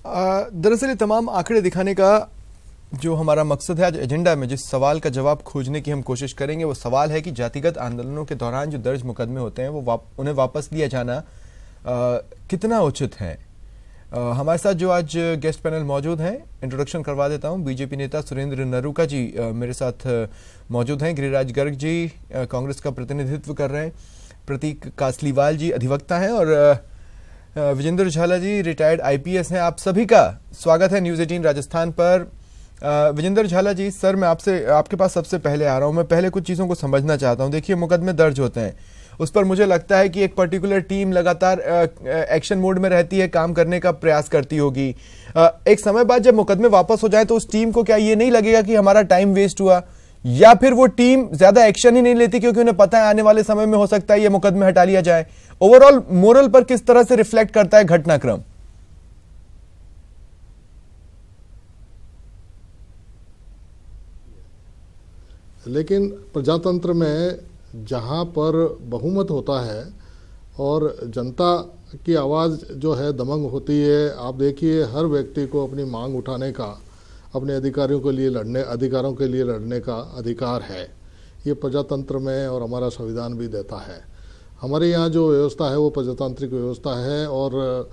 दरअसल ये तमाम आंकड़े दिखाने का जो हमारा मकसद है आज एजेंडा में, जिस सवाल का जवाब खोजने की हम कोशिश करेंगे, वो सवाल है कि जातिगत आंदोलनों के दौरान जो दर्ज मुकदमे होते हैं वो उन्हें वापस लिया जाना कितना उचित है। हमारे साथ जो आज गेस्ट पैनल मौजूद हैं, इंट्रोडक्शन करवा देता हूं। बीजेपी नेता सुरेंद्र नरूका जी मेरे साथ मौजूद हैं। गिरिराज गर्ग जी कांग्रेस का प्रतिनिधित्व कर रहे हैं। प्रतीक कासलीवाल जी अधिवक्ता हैं और विजेंद्र झाला जी रिटायर्ड आईपीएस हैं। आप सभी का स्वागत है न्यूज़ 18 राजस्थान पर। विजेंद्र झाला जी, सर मैं आपके पास सबसे पहले आ रहा हूं। मैं पहले कुछ चीज़ों को समझना चाहता हूं। देखिए, मुकदमे दर्ज होते हैं, उस पर मुझे लगता है कि एक पर्टिकुलर टीम लगातार एक्शन मोड में रहती है, काम करने का प्रयास करती होगी। एक समय बाद जब मुकदमे वापस हो जाए तो उस टीम को क्या ये नहीं लगेगा कि हमारा टाइम वेस्ट हुआ, या फिर वो टीम ज्यादा एक्शन ही नहीं लेती क्योंकि उन्हें पता है आने वाले समय में हो सकता है ये मुकदमे हटा लिया जाए? ओवरऑल मोरल पर किस तरह से रिफ्लेक्ट करता है घटनाक्रम? लेकिन प्रजातंत्र में जहाँ पर बहुमत होता है और जनता की आवाज़ जो है दमंग होती है, आप देखिए हर व्यक्ति को अपनी मांग उठाने का, अपने अधिकारों के लिए लड़ने का अधिकार है। ये प्रजातंत्र में और हमारा संविधान भी देता है। हमारे यहाँ जो व्यवस्था है वो प्रजातांत्रिक व्यवस्था है और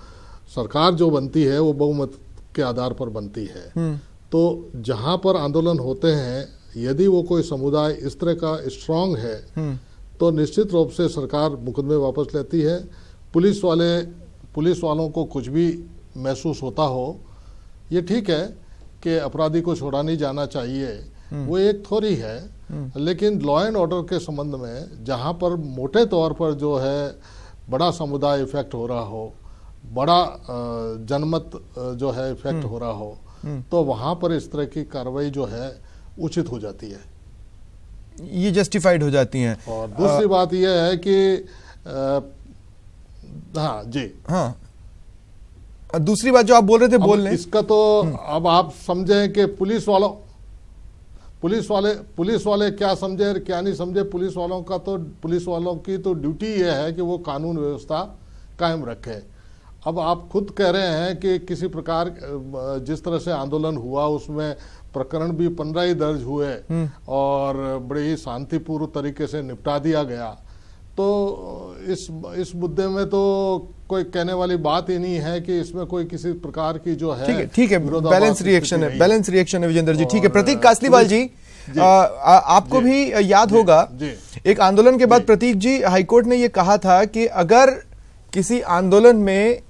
सरकार जो बनती है वो बहुमत के आधार पर बनती है। तो जहाँ पर आंदोलन होते हैं, यदि वो कोई समुदाय इस तरह का स्ट्रांग है तो निश्चित रूप से सरकार मुकदमे वापस लेती है। पुलिस वालों को कुछ भी महसूस होता हो, ये ठीक है कि अपराधी को छोड़ा नहीं जाना चाहिए, वो एक थ्योरी है। लेकिन लॉ एंड ऑर्डर के संबंध में जहाँ पर मोटे तौर पर जो है बड़ा समुदाय इफेक्ट हो रहा हो, बड़ा जनमत जो है इफेक्ट हो रहा हो, तो वहाँ पर इस तरह की कार्रवाई जो है उचित हो जाती है, ये जस्टिफाइड हो जाती हैं। और दूसरी बात यह है कि हाँ जी, हाँ, दूसरी बात जो आप बोल रहे थे, बोल लें इसका। तो अब आप समझें कि पुलिस वाले क्या समझे और क्या नहीं समझे। पुलिस वालों की तो ड्यूटी यह है कि वो कानून व्यवस्था कायम रखे। अब आप खुद कह रहे हैं कि किसी प्रकार जिस तरह से आंदोलन हुआ उसमें प्रकरण भी 15 ही दर्ज हुए और बड़े ही शांतिपूर्ण तरीके से निपटा दिया गया। तो इस मुद्दे में तो कोई कहने वाली बात ही नहीं है कि इसमें कोई किसी प्रकार की जो है, ठीक है, बैलेंस रिएक्शन है विजेंद्र जी। ठीक है, प्रतीक कासलीवाल जी, आपको भी याद होगा एक आंदोलन के बाद प्रतीक जी, हाईकोर्ट ने यह कहा था कि अगर किसी आंदोलन में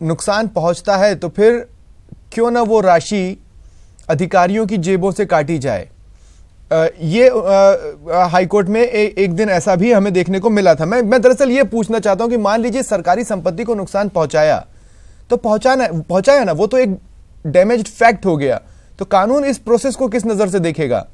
नुकसान पहुंचता है तो फिर क्यों ना वो राशि अधिकारियों की जेबों से काटी जाए। ये हाईकोर्ट में एक दिन ऐसा भी हमें देखने को मिला था। मैं दरअसल ये पूछना चाहता हूं कि मान लीजिए सरकारी संपत्ति को नुकसान पहुंचाया तो पहुंचाया ना, वो तो एक डैमेज्ड फैक्ट हो गया। तो कानून इस प्रोसेस को किस नजर से देखेगा?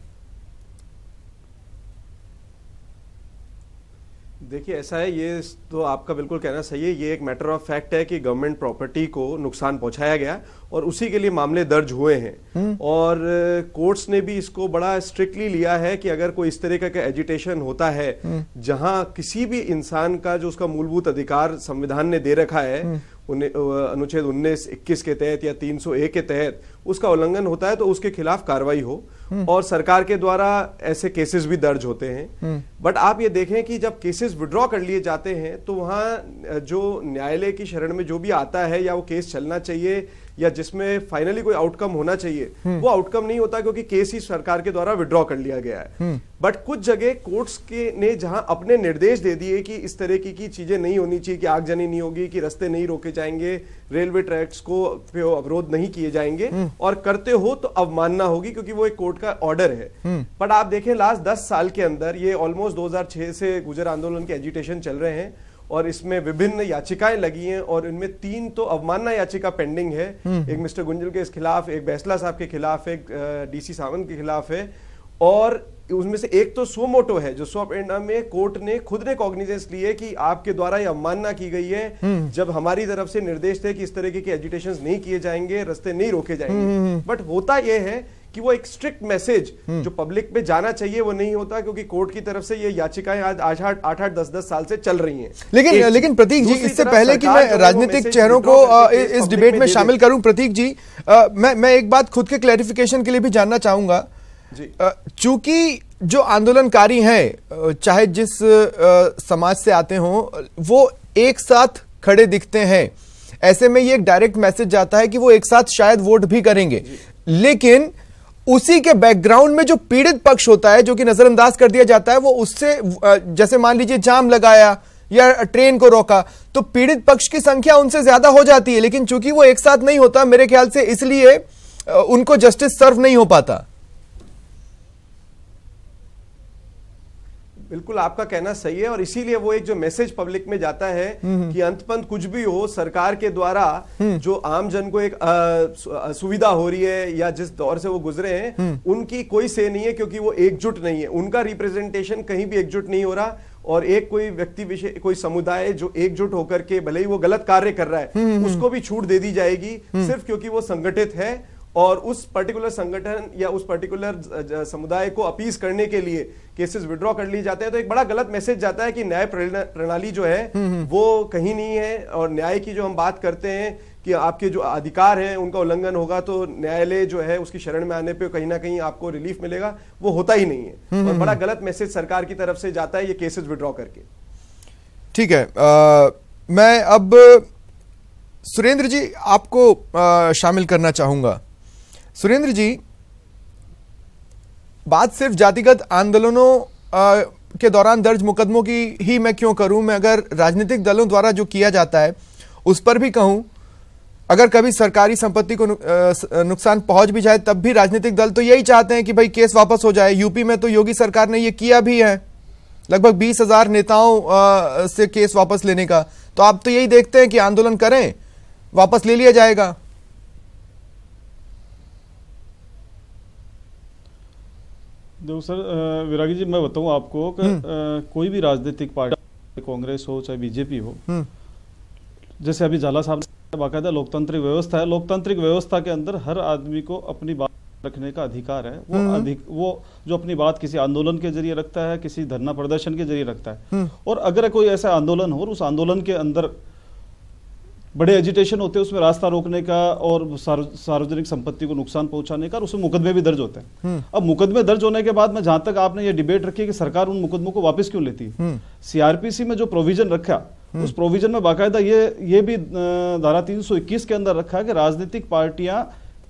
देखिए, ऐसा है, ये तो आपका बिल्कुल कहना सही है। ये एक मैटर ऑफ फैक्ट है कि गवर्नमेंट प्रॉपर्टी को नुकसान पहुंचाया गया और उसी के लिए मामले दर्ज हुए हैं। और कोर्ट्स ने भी इसको बड़ा स्ट्रिक्टली लिया है कि अगर कोई इस तरह का एजिटेशन होता है जहां किसी भी इंसान का जो उसका मूलभूत अधिकार संविधान ने दे रखा है, अनुच्छेद 19, 21 के तहत या 301 के तहत उसका उल्लंघन होता है तो उसके खिलाफ कार्रवाई हो। और सरकार के द्वारा ऐसे केसेस भी दर्ज होते हैं। बट आप ये देखें कि जब केसेस विड्रॉ कर लिए जाते हैं तो वहां जो न्यायालय की शरण में जो भी आता है या वो केस चलना चाहिए या जिसमें फाइनली कोई आउटकम होना चाहिए, वो आउटकम नहीं होता क्योंकि केस ही सरकार के द्वारा विड्रॉ कर लिया गया है। बट कुछ जगह कोर्ट्स के ने जहां अपने निर्देश दे दिए कि इस तरह की चीजें नहीं होनी चाहिए, कि आगजनी नहीं होगी, कि रास्ते नहीं रोके जाएंगे, रेलवे ट्रैक्स को अवरोध नहीं किए जाएंगे, और करते हो तो अवमानना होगी क्योंकि वो एक कोर्ट का ऑर्डर है। बट आप देखें लास्ट 10 साल के अंदर, ये ऑलमोस्ट 2006 से गुजर आंदोलन के एजिटेशन चल रहे हैं और इसमें विभिन्न याचिकाएं लगी हैं और इनमें 3 तो अवमानना याचिका पेंडिंग है। एक मिस्टर गुंजल के खिलाफ, एक बैसला साहब के खिलाफ, एक डीसी सावंत के खिलाफ है, और उसमें से एक तो सो मोटो है जो सो पेंडा में कोर्ट ने खुद ने कॉग्निजेंस ली है कि आपके द्वारा यह अवमानना की गई है, जब हमारी तरफ से निर्देश थे कि इस तरह के एजिटेशंस नहीं किए जाएंगे, रास्ते नहीं रोके जाएंगे। बट होता यह है कि वो एक स्ट्रिक्ट मैसेज जो पब्लिक पे जाना चाहिए वो नहीं होता, क्योंकि कोर्ट की तरफ से ये याचिकाएं आज 8-8 10-10 साल से चल रही हैं। लेकिन प्रतीक जी, इससे पहले कि मैं राजनीतिक चेहरों को इस डिबेट में शामिल करूं, प्रतीक जी मैं एक बात खुद के क्लैरिफिकेशन के लिए भी जानना चाहूंगा। चूंकि जो आंदोलनकारी हैं, चाहे जिस समाज से आते हों, वो एक साथ खड़े दिखते हैं, ऐसे में ये एक डायरेक्ट मैसेज जाता है कि वो एक साथ शायद वोट भी करेंगे। लेकिन उसी के बैकग्राउंड में जो पीड़ित पक्ष होता है, जो कि नजरअंदाज कर दिया जाता है, वो उससे, जैसे मान लीजिए जाम लगाया या ट्रेन को रोका, तो पीड़ित पक्ष की संख्या उनसे ज्यादा हो जाती है। लेकिन चूंकि वो एक साथ नहीं होता, मेरे ख्याल से इसलिए उनको जस्टिस सर्व नहीं हो पाता। बिल्कुल आपका कहना सही है, और इसीलिए वो एक जो मैसेज पब्लिक में जाता है कि अंतपंत कुछ भी हो, सरकार के द्वारा जो आम जन को एक सुविधा हो रही है या जिस दौर से वो गुजरे हैं, उनकी कोई से नहीं है, क्योंकि वो एकजुट नहीं है, उनका रिप्रेजेंटेशन कहीं भी एकजुट नहीं हो रहा। और एक कोई व्यक्ति विशेष, कोई समुदाय जो एकजुट होकर के भले ही वो गलत कार्य कर रहा है, उसको भी छूट दे दी जाएगी सिर्फ क्योंकि वो संगठित है और उस पर्टिकुलर संगठन या उस पर्टिकुलर समुदाय को अपीज करने के लिए केसेस विड्रॉ कर लिए जाते हैं। तो एक बड़ा गलत मैसेज जाता है कि न्याय प्रणाली जो है वो कहीं नहीं है, और न्याय की जो हम बात करते हैं कि आपके जो अधिकार हैं उनका उल्लंघन होगा तो न्यायालय जो है उसकी शरण में आने पे कहीं ना कहीं आपको रिलीफ मिलेगा, वो होता ही नहीं है। और बड़ा गलत मैसेज सरकार की तरफ से जाता है ये केसेस विड्रॉ करके। ठीक है, मैं अब सुरेंद्र जी आपको शामिल करना चाहूंगा। सुरेंद्र जी, बात सिर्फ जातिगत आंदोलनों के दौरान दर्ज मुकदमों की ही मैं क्यों करूं, मैं अगर राजनीतिक दलों द्वारा जो किया जाता है उस पर भी कहूं, अगर कभी सरकारी संपत्ति को नुकसान पहुंच भी जाए तब भी राजनीतिक दल तो यही चाहते हैं कि भाई केस वापस हो जाए। यूपी में तो योगी सरकार ने यह किया भी है, लगभग 20,000 नेताओं से केस वापस लेने का। तो आप तो यही देखते हैं कि आंदोलन करें, वापस ले लिया जाएगा। देखो सर, विरागी जी, मैं बताऊं आपको कि कोई भी राजनीतिक पार्टी, कांग्रेस हो चाहे बीजेपी हो, जैसे अभी झाला साहब ने बाकायदा लोकतांत्रिक व्यवस्था है, लोकतांत्रिक व्यवस्था के अंदर हर आदमी को अपनी बात रखने का अधिकार है। वो जो अपनी बात किसी आंदोलन के जरिए रखता है, किसी धरना प्रदर्शन के जरिए रखता है, और अगर कोई ऐसा आंदोलन हो और उस आंदोलन के अंदर बड़े एजिटेशन होते हैं, उसमें रास्ता रोकने का और सार्वजनिक संपत्ति को नुकसान पहुंचाने का, और उसमें मुकदमे भी दर्ज होते हैं। अब मुकदमे दर्ज होने के बाद में, जहां तक आपने ये डिबेट रखी है कि सरकार उन मुकदमों को वापस क्यों लेती है, सीआरपीसी में जो प्रोविजन रखा, उस प्रोविजन में बाकायदा ये भी धारा 321 के अंदर रखा है कि राजनीतिक पार्टियां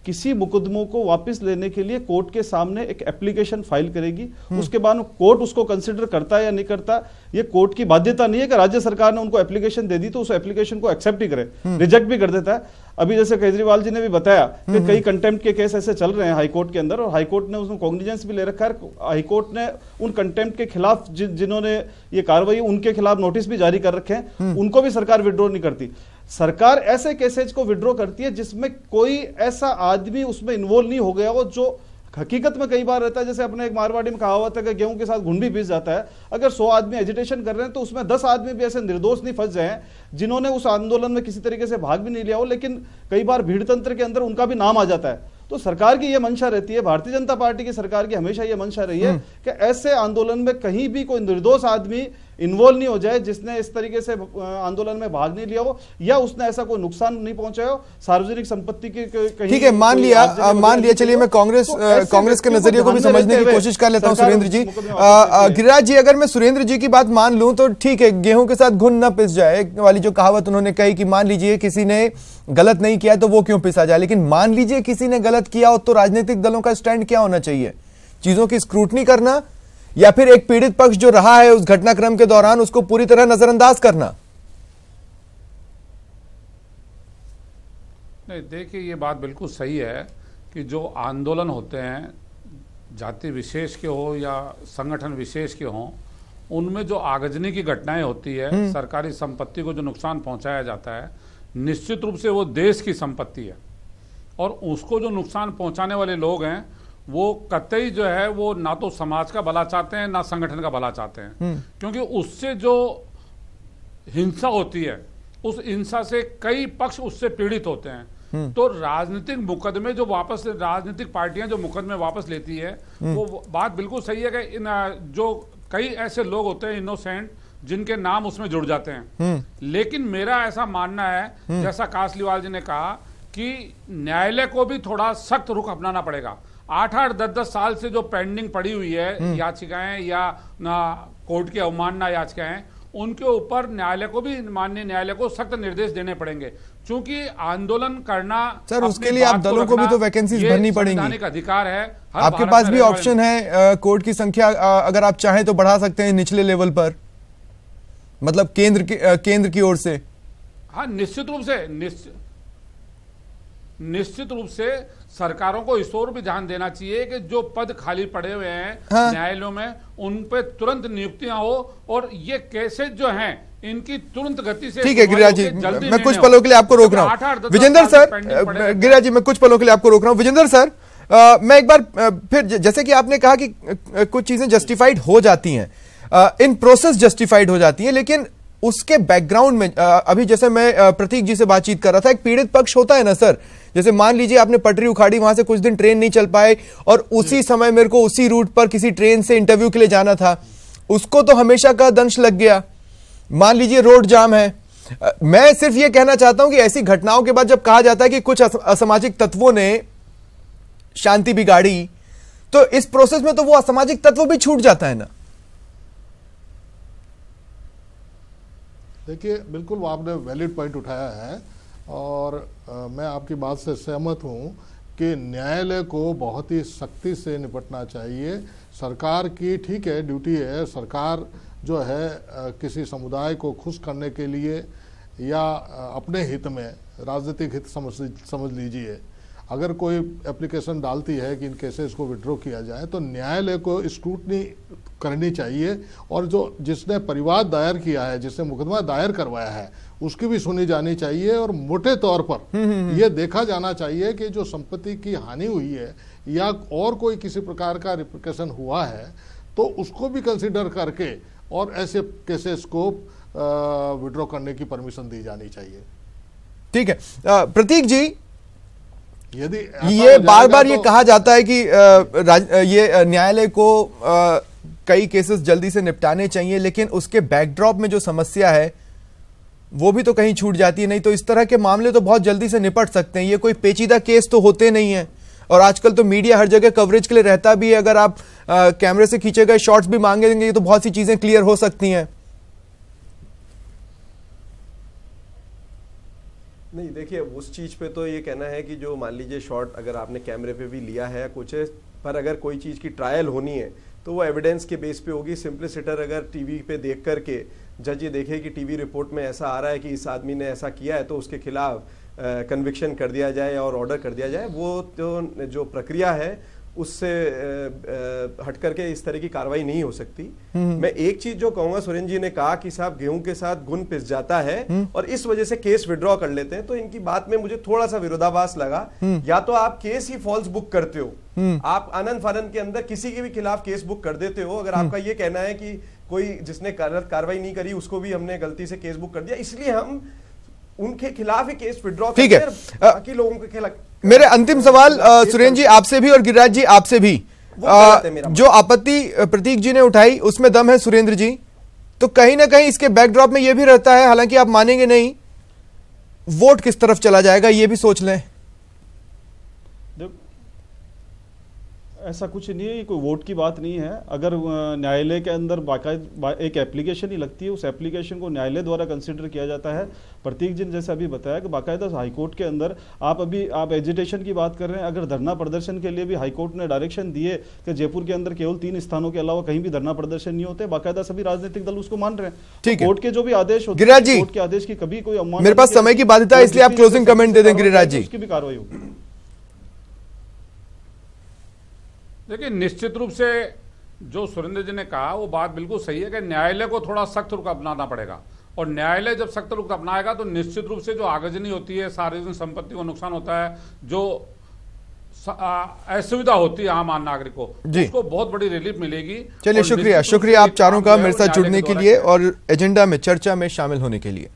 किसी मुकदमों को वापस लेने के लिए कोर्ट के सामने एक एप्लीकेशन फाइल करेगी। उसके बाद कोर्ट उसको कंसिडर करता है या नहीं करता, ये कोर्ट की बाध्यता नहीं है कि राज्य सरकार ने उनको एप्लीकेशन दे दी तो उस एप्लीकेशन को एक्सेप्ट ही करे, रिजेक्ट भी कर देता है। अभी जैसे केजरीवाल जी ने भी बताया कि कई कंटेम्प्ट के केस ऐसे चल रहे हैं हाईकोर्ट के अंदर, और हाईकोर्ट ने उसमें कॉग्निजेंस भी ले रखा है। हाईकोर्ट ने उन कंटेम्प्ट के खिलाफ जिन्होंने ये कार्रवाई, उनके खिलाफ नोटिस भी जारी कर रखे हैं, उनको भी सरकार विड्रॉ नहीं करती। सरकार ऐसे केसेज को विड्रॉ करती है जिसमें कोई ऐसा आदमी उसमें इन्वॉल्व नहीं हो गया हो, जो हकीकत में कई बार रहता है। जैसे अपने एक मारवाड़ी में कहावत है कि गेहूं के साथ घुन भी पीस जाता है। अगर 100 आदमी एजिटेशन कर रहे हैं तो उसमें 10 आदमी भी ऐसे निर्दोष नहीं फंस जाए जिन्होंने उस आंदोलन में किसी तरीके से भाग भी नहीं लिया हो, लेकिन कई बार भीड़ तंत्र के अंदर उनका भी नाम आ जाता है। तो सरकार की यह मंशा रहती है, भारतीय जनता पार्टी की सरकार की हमेशा यह मंशा रही है कि ऐसे आंदोलन में कहीं भी कोई निर्दोष आदमी इन्वॉल्व नहीं हो जाए, जिसने इस तरीके से आंदोलन में भाग नहीं लिया हो या उसने ऐसा कोई नुकसान नहीं पहुंचाया हो सार्वजनिक संपत्ति के कहीं। ठीक है, मान लिया चलिए मैं कांग्रेस के नजरिए को भी समझने की कोशिश कर लेता हूं। सुरेंद्र जी, गिरिराज जी, अगर मैं सुरेंद्र जी की बात मान लूं तो ठीक है, गेहूं के साथ घुन न पिस जाए वाली जो कहावत उन्होंने कही कि मान लीजिए किसी ने गलत नहीं किया तो वो क्यों पिसा जाए, लेकिन मान लीजिए किसी ने गलत किया हो तो राजनीतिक दलों का स्टैंड क्या होना चाहिए? चीजों की स्क्रूटनी करना या फिर एक पीड़ित पक्ष जो रहा है उस घटनाक्रम के दौरान उसको पूरी तरह नजरअंदाज करना? नहीं, देखिए ये बात बिल्कुल सही है कि जो आंदोलन होते हैं जाति विशेष के हो या संगठन विशेष के हो, उनमें जो आगजनी की घटनाएं होती है, सरकारी संपत्ति को जो नुकसान पहुंचाया जाता है, निश्चित रूप से वो देश की संपत्ति है और उसको जो नुकसान पहुंचाने वाले लोग हैं वो कतई जो है वो ना तो समाज का भला चाहते हैं ना संगठन का भला चाहते हैं, क्योंकि उससे जो हिंसा होती है उस हिंसा से कई पक्ष उससे पीड़ित होते हैं। तो राजनीतिक मुकदमे जो वापस, राजनीतिक पार्टियां जो मुकदमे वापस लेती है, वो बात बिल्कुल सही है कि इन जो कई ऐसे लोग होते हैं इनोसेंट जिनके नाम उसमें जुड़ जाते हैं। लेकिन मेरा ऐसा मानना है, जैसा कासलीवाल जी ने कहा, कि न्यायालय को भी थोड़ा सख्त रुख अपनाना पड़ेगा। 8-8, 10-10 साल से जो पेंडिंग पड़ी हुई है याचिकाएं या कोर्ट की अवमानना याचिकाएं, उनके ऊपर न्यायालय को भी, माननीय न्यायालय को सख्त निर्देश देने पड़ेंगे, क्योंकि आंदोलन करना सर उसके लिए आप दलों को भी तो वैकेंसीज भरनी पड़ेंगी। संवैधानिक अधिकार है, आपके पास भी ऑप्शन है, कोर्ट की संख्या अगर आप चाहें तो बढ़ा सकते हैं निचले लेवल पर, मतलब केंद्र की ओर से। हाँ, निश्चित रूप से सरकारों को इस ओर भी ध्यान देना चाहिए कि जो पद खाली पड़े हुए हैं न्यायालयों में, उन पे तुरंत नियुक्तियां हो, और ये केसेस जो हैं इनकी तुरंत गति से। ठीक है गिरिराज जी, मैं कुछ पलों के लिए आपको रोक रहा हूं। विजेंद्र सर, गिरिराज जी मैं कुछ पलों के लिए आपको रोक रहा हूं। विजेंद्र सर, मैं एक बार फिर, जैसे कि आपने कहा कि कुछ चीजें जस्टिफाइड हो जाती हैं, इन प्रोसेस जस्टिफाइड हो जाती है, लेकिन उसके बैकग्राउंड में अभी जैसे मैं प्रतीक जी से बातचीत कर रहा था, एक पीड़ित पक्ष होता है ना सर। जैसे मान लीजिए आपने पटरी उखाड़ी, वहां से कुछ दिन ट्रेन नहीं चल पाए, और उसी समय मेरे को उसी रूट पर किसी ट्रेन से इंटरव्यू के लिए जाना था, उसको तो हमेशा का दंश लग गया। मान लीजिए रोड जाम है। मैं सिर्फ ये कहना चाहता हूं कि ऐसी घटनाओं के बाद जब कहा जाता है कि कुछ असामाजिक तत्वों ने शांति बिगाड़ी, तो इस प्रोसेस में तो वो असामाजिक तत्व भी छूट जाता है ना। देखिए, बिल्कुल आपने वैलिड पॉइंट उठाया है, और मैं आपकी बात से सहमत हूं कि न्यायालय को बहुत ही सख्ती से निपटना चाहिए। सरकार की ठीक है ड्यूटी है, सरकार जो है किसी समुदाय को खुश करने के लिए या अपने हित में, राजनीतिक हित समझ लीजिए, अगर कोई एप्लीकेशन डालती है कि इन केसेस को विड्रॉ किया जाए, तो न्यायालय को स्क्रूटनी करनी चाहिए, और जो जिसने परिवाद दायर किया है, जिसने मुकदमा दायर करवाया है, उसकी भी सुनी जानी चाहिए। और मोटे तौर पर यह देखा जाना चाहिए कि जो संपत्ति की हानि हुई है या और कोई किसी प्रकार का रिप्रिकेशन हुआ है, तो उसको भी कंसिडर करके और ऐसे केसेस को विड्रॉ करने की परमिशन दी जानी चाहिए। ठीक है प्रतीक जी, यदि ये बार बार ये कहा जाता है कि ये न्यायालय को कई केसेस जल्दी से निपटाने चाहिए, लेकिन उसके बैकड्रॉप में जो समस्या है वो भी तो कहीं छूट जाती है। नहीं तो इस तरह के मामले तो बहुत जल्दी से निपट सकते हैं, ये कोई पेचीदा केस तो होते नहीं है, और आजकल तो मीडिया हर जगह कवरेज के लिए रहता भी है। अगर आप कैमरे से खींचे गए शॉट्स भी मांगेंगे तो बहुत सी चीजें क्लियर हो सकती हैं। नहीं, देखिए उस चीज पे तो ये कहना है कि जो मान लीजिए शॉट अगर आपने कैमरे पे भी लिया है कुछ, पर अगर कोई चीज की ट्रायल होनी है तो वो एविडेंस के बेस पे होगी। सिंपलिसिटर अगर टीवी पे देख करके जज ये देखे कि टीवी रिपोर्ट में ऐसा आ रहा है कि इस आदमी ने ऐसा किया है, तो उसके खिलाफ कन्विक्शन कर दिया जाए और ऑर्डर कर दिया जाए, वो तो जो प्रक्रिया है उससे हट करके इस तरह की कार्रवाई नहीं हो सकती। मैं एक चीज जो कहूंगा, सुरेंद्र जी ने कहा कि साहब गेहूं के साथ गुण पिस जाता है और इस वजह से केस विड्रॉ कर लेते हैं, तो इनकी बात में मुझे थोड़ा सा विरोधाभास लगा। या तो आप केस ही फॉल्स बुक करते हो, आप आनंद फानंद के अंदर किसी के भी खिलाफ केस बुक कर देते हो। अगर आपका ये कहना है कि कोई जिसने कार्रवाई नहीं करी उसको भी हमने गलती से केस बुक कर दिया, इसलिए हम उनके खिलाफ ही केस विड्रॉ करते हैं, बाकी लोगों के खिलाफ। मेरे अंतिम सवाल सुरेंद्र जी आपसे भी और गिरिराज जी आपसे भी, जो आपत्ति प्रतीक जी ने उठाई उसमें दम है सुरेंद्र जी, तो कहीं ना कहीं इसके बैकड्रॉप में यह भी रहता है, हालांकि आप मानेंगे नहीं, वोट किस तरफ चला जाएगा ये भी सोच लें। ऐसा कुछ नहीं है, ये कोई वोट की बात नहीं है। अगर न्यायालय के अंदर बाकायदा एक एप्लीकेशन ही लगती है, उस एप्लीकेशन को न्यायालय द्वारा कंसिडर किया जाता है। प्रतीक जी ने जैसे अभी बताया कि बाकायदा हाईकोर्ट के अंदर आप एजिटेशन की बात कर रहे हैं, अगर धरना प्रदर्शन के लिए भी हाईकोर्ट ने डायरेक्शन दिए कि जयपुर के अंदर केवल 3 स्थानों के अलावा कहीं भी धरना प्रदर्शन नहीं होते, बाकायदा सभी राजनीतिक दल उसको मान रहे हैं। ठीक है, कोर्ट के जो भी आदेश होते गिरिराज जी, कोर्ट के आदेश की कभी कोई अवमानना, मेरे पास समय की बाध्यता है इसलिए आप क्लोजिंग कमेंट दे दें गिरिराज जी। उसकी भी कार्रवाई होगी। देखिए निश्चित रूप से जो सुरेंद्र जी ने कहा वो बात बिल्कुल सही है कि न्यायालय को थोड़ा सख्त रुख अपनाना पड़ेगा, और न्यायालय जब सख्त रुख अपनाएगा तो निश्चित रूप से जो आगजनी होती है, सार्वजनिक संपत्ति को नुकसान होता है, जो असुविधा होती है आम नागरिक को, उसको बहुत बड़ी रिलीफ मिलेगी। चलिए शुक्रिया आप चारों का मेरे साथ जुड़ने के लिए और एजेंडा में चर्चा में शामिल होने के लिए।